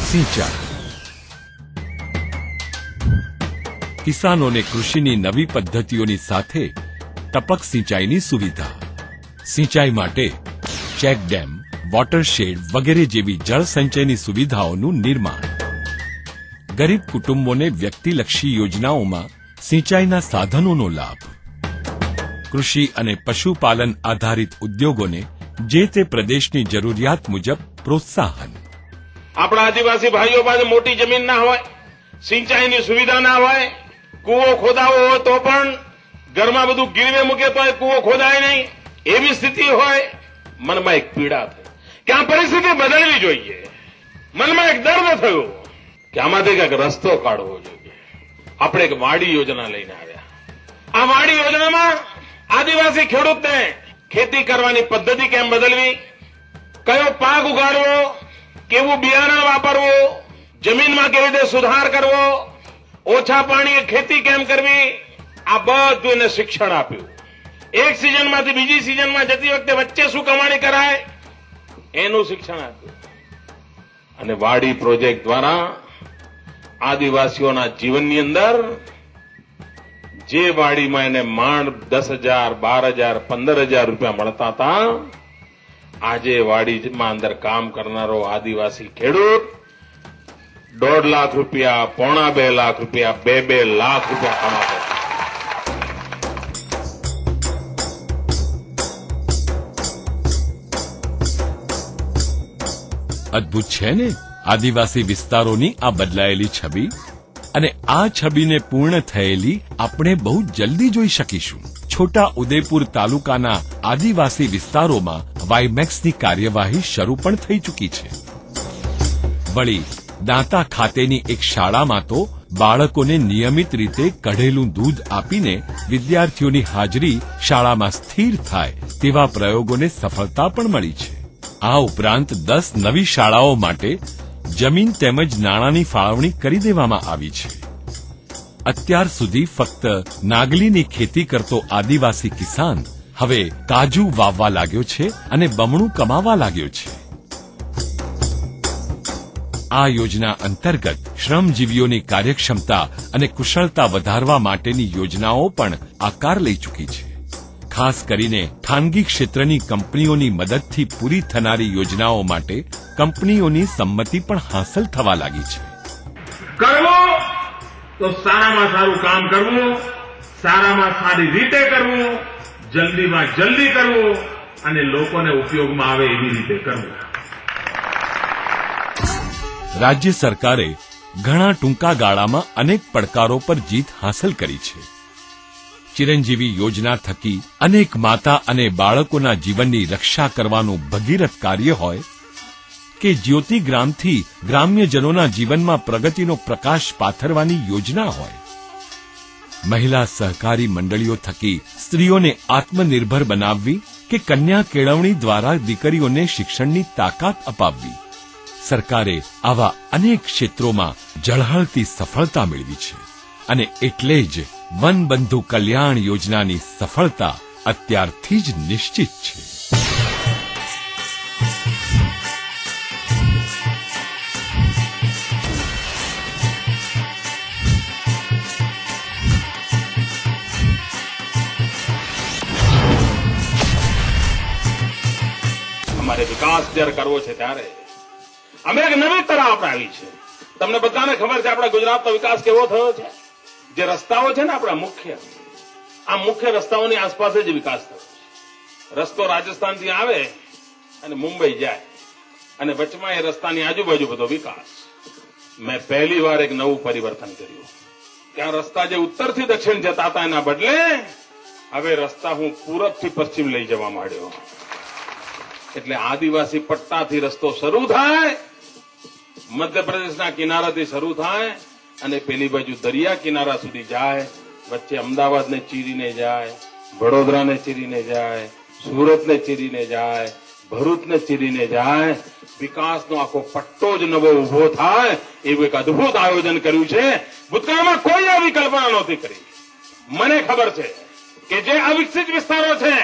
સિંચાઈ. કિસાનોને કૃષિની નવી પદ્ધતિઓની સાથે ટપક સિંચાઈની સુવિધા. સિંચાઈ માટે ચેક ડેમ, વોટરશેડ વગેરે જેવી જળ સંચયની સુવિધાઓનું નિર્માણ. ગરીબ કુટુંબોને વ્યક્તિલક્ષી યોજનાઓમાં સિંચાઈના સાધનોનો લાભ. કૃષિ અને પશુપાલન આધારિત ઉદ્યોગોને જે તે પ્રદેશની જરૂરિયાત મુજબ પ્રોત્સાહન. આપણા આદિવાસી ભાઈઓ પાસે મોટી જમીન ના હોય, સિંચાઈની સુવિધા ના હોય, કૂવો ખોદાવો હોય તો પણ ઘરમાં બધું ગીરવે મૂકે તો કૂવો ખોદાય નહીં, એવી સ્થિતિ હોય. મનમાં એક પીડા થઈ કે આ પરિસ્થિતિ બદલવી જોઈએ. મનમાં એક દર્દ થયો કે આમાંથી કંઈક રસ્તો કાઢવો જોઈએ. આપણે એક વાડી યોજના લઈને આવ્યા. આ વાડી યોજનામાં આદિવાસી ખેડૂતને ખેતી કરવાની પદ્ધતિ કેમ બદલવી, કયો પાક ઉગાડવો, કેવું બિયારણ વાપરવું, જમીનમાં કેવી રીતે સુધાર કરવો, ઓછા પાણીએ ખેતી કેમ કરવી, આ બધું એને શિક્ષણ આપ્યું. એક સિઝનમાંથી બીજી સિઝનમાં જતી વખતે વચ્ચે શું કમાણી કરાય એનું શિક્ષણ આપ્યું. અને વાડી પ્રોજેક્ટ દ્વારા આદિવાસીઓના જીવનની અંદર જે વાડીમાં એને માંડ 10,000, 12,000, 15,000 રૂપિયા મળતા હતા, આજે વાડીમાં અંદર કામ કરનારો આદિવાસી ખેડૂત 1.5 લાખ રૂપિયા, 1.25 લાખ રૂપિયા, 2 લાખ રૂપિયા કમાતો. અદ્ભુત છે ને આદિવાસી વિસ્તારોની આ બદલાયેલી છબી. અને આ છબીને પૂર્ણ થયેલી આપણે બહુ જલ્દી જોઈ શકીશું. છોટા ઉદેપુર તાલુકાના આદિવાસી વિસ્તારોમાં વાયમેક્સની કાર્યવાહી શરૂ પણ થઈ ચૂકી છે. વળી દાંતા ખાતેની એક શાળામાં તો બાળકોને નિયમિત રીતે કઢેલું દૂધ આપીને વિદ્યાર્થીઓની હાજરી શાળામાં સ્થિર થાય તેવા પ્રયોગોને સફળતા પણ મળી છે. આ ઉપરાંત 10 નવી શાળાઓ માટે જમીન તેમજ નાણાંની ફાળવણી કરી દેવામાં આવી છે. અત્યાર સુધી ફક્ત નાગલીની ખેતી કરતો આદિવાસી કિસાન હવે કાજુ વાવવા લાગ્યો છે અને બમણું કમાવા લાગ્યો છે. આ યોજના અંતર્ગત શ્રમજીવીઓની કાર્યક્ષમતા અને કુશળતા વધારવા માટેની યોજનાઓ પણ આકાર લઈ ચૂકી છે. ખાસ કરીને ખાનગી ક્ષેત્રની કંપનીઓની મદદથી પૂરી થનારી યોજનાઓ માટે કંપનીઓની સંમતિ પણ હાંસલ થવા લાગી છે. કરવું તો સારામાં સારું કામ કરવું, સારામાં સારી રીતે કરવું, જલ્દીમાં જલ્દી કરવું અને લોકોને ઉપયોગમાં આવે એવી રીતે કરવું. રાજ્ય સરકારે ઘણા ટૂંકા ગાળામાં અનેક પડકારો પર જીત હાંસલ કરી છે. ચિરંજીવી યોજના થકી અનેક માતા અને બાળકોના જીવનની રક્ષા કરવાનું ભગીરથ કાર્ય હોય કે જ્યોતિગ્રામથી ગ્રામ્યજનોના જીવનમાં પ્રગતિનો પ્રકાશ પાથરવાની યોજના હોય, મહિલા સહકારી મંડળીઓ થકી સ્ત્રીઓને આત્મનિર્ભર બનાવવી કે કન્યા કેળવણી દ્વારા દીકરીઓને શિક્ષણની તાકાત અપાવવી, સરકારે આવા અનેક ક્ષેત્રોમાં ઝળહળતી સફળતા મેળવી છે. અને એટલે જ વનબંધુ કલ્યાણ યોજનાની સફળતા અત્યારથી જ નિશ્ચિત છે. અમારે વિકાસ જ્યારે કરવો છે ત્યારે અમે એક નવી તરહ અપનાવી છે. તમને બધાને ખબર છે આપણા ગુજરાતનો વિકાસ કેવો થયો છે. જે રસ્તાઓ છે ને આપણા મુખ્ય રસ્તાઓની આસપાસ જ વિકાસ થયો છે. રસ્તો રાજસ્થાનથી આવે અને મુંબઈ જાય અને વચમાં એ રસ્તાની આજુબાજુ બધો વિકાસ. મેં પહેલી વાર એક નવું પરિવર્તન કર્યું કે આ રસ્તા જે ઉત્તરથી દક્ષિણ જતા હતા એના બદલે હવે રસ્તા હું પૂરબથી પશ્ચિમ લઈ જવા માંડ્યો. એટલે આદિવાસી પટ્ટાથી રસ્તો શરૂ થાય, મધ્યપ્રદેશના કિનારાથી શરૂ થાય અને પેલી બાજુ દરિયા કિનારા સુધી જાય, વચ્ચે અમદાવાદને ચીરીને જાય, વડોદરાને ચીરીને જાય, સુરતને ચીરીને જાય, ભરૂચને ચીરીને જાય. વિકાસનો આખો પટ્ટો જ નવો ઉભો થાય એવું એક અદભુત આયોજન કર્યું છે. ભૂતકાળમાં કોઈ આવી કલ્પના નહોતી કરી. મને ખબર છે કે જે અવિકસિત વિસ્તારો છે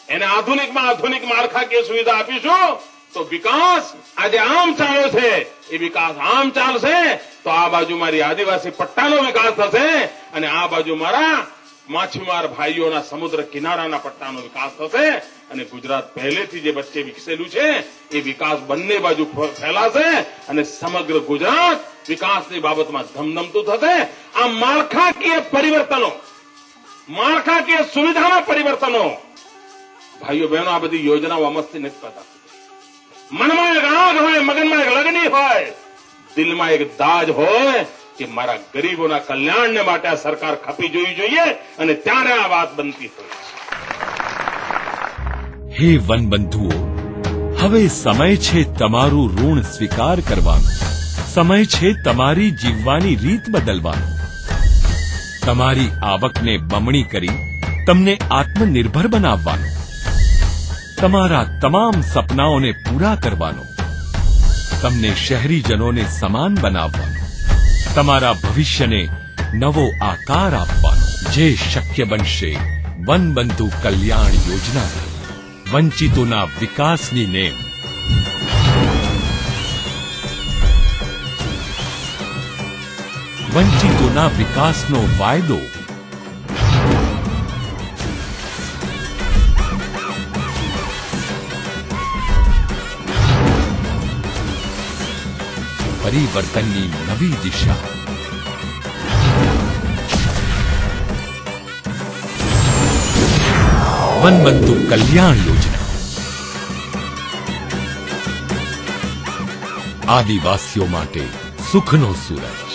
એને આધુનિકમાં આધુનિક માળખાકીય સુવિધા આપીશું તો વિકાસ આજે આમ ચાલ્યો છે એ વિકાસ આમ ચાલશે તો આ બાજુ મારી આદિવાસી પટ્ટાનો વિકાસ થશે અને આ બાજુ મારા માછીમાર ભાઈઓના સમુદ્ર કિનારાના પટ્ટાનો વિકાસ થશે અને ગુજરાત પહેલેથી જે વચ્ચે વિકસેલું છે એ વિકાસ બંને બાજુ ફેલાશે અને સમગ્ર ગુજરાત વિકાસની બાબતમાં ધમધમતું થશે. આ માળખાકીય પરિવર્તનો, માળખાકીય સુવિધાના પરિવર્તનો, ભાઈઓ બહેનો, આ બધી યોજનાઓ અમસ્તી નથી કરતા. મનમાં એક આગ હોય, મગનમાં એક લગની હોય, દિલમાં એક દાજ હોય કે મારા ગરીબોના કલ્યાણને માટે આ સરકાર ખપી જોવી જોઈએ અને ત્યારે આ વાત બનતી હોય. હે વનબંધુઓ, હવે સમય છે તમારું ઋણ સ્વીકાર કરવાનો. સમય છે તમારી જીવવાની રીત બદલવાનો. તમારી આવકને બમણી કરી તમને આત્મનિર્ભર બનાવવાનો. તમારા તમામ સપનાઓને પૂરા કરવાનો. તમને શહેરીજનોને સમાન બનાવવાનો. તમારા ભવિષ્યને નવો આકાર આપવાનો. જે શક્ય બનશે વનબંધુ કલ્યાણ યોજના, વંચિતોના વિકાસની નેમ. વંચિતોના વિકાસનો વાયદો. પરિવર્તનની નવી દિશા. વનબંધુ કલ્યાણ યોજના. આદિવાસીઓ માટે સુખનો સૂરજ.